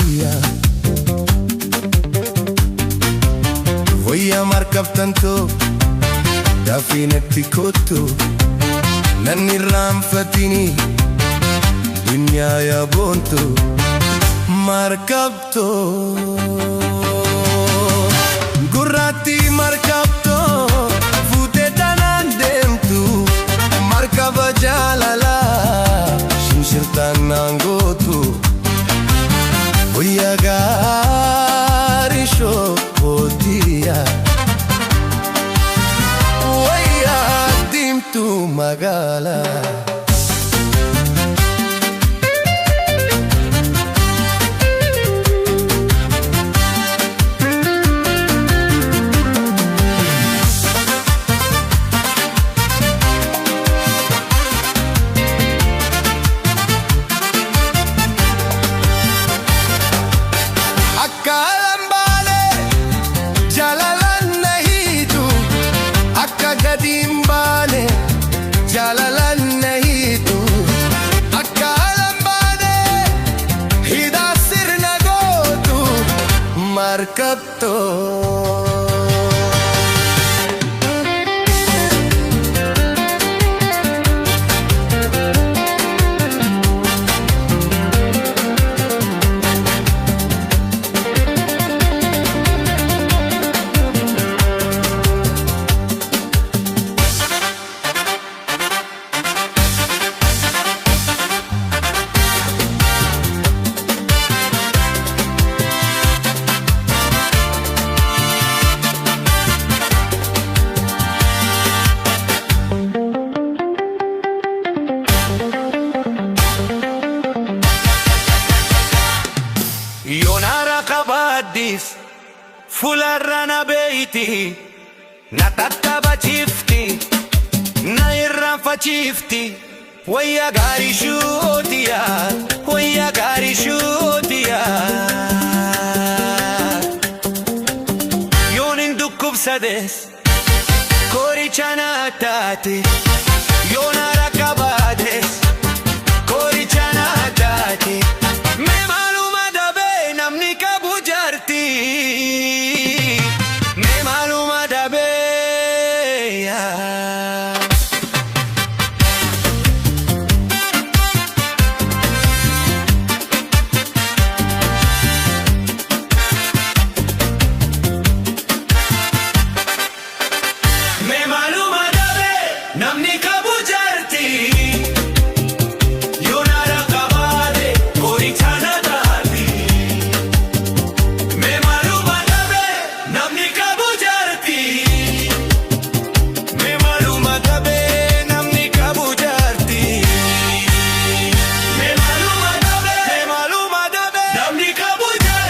kotiya Voya markab tanto dafinetti kottu nanni ranfatini dunya ya bontu markabto gurrati markabto fute tanandemtu markaba jalala shimshirtan nangotu voya garisho kotiya voya dimtu magala markabto Yonara kabadis fularana beiti natakka bachifti nairra fachifti waya gari shutia yonin dukkub sades kori chanatati yonara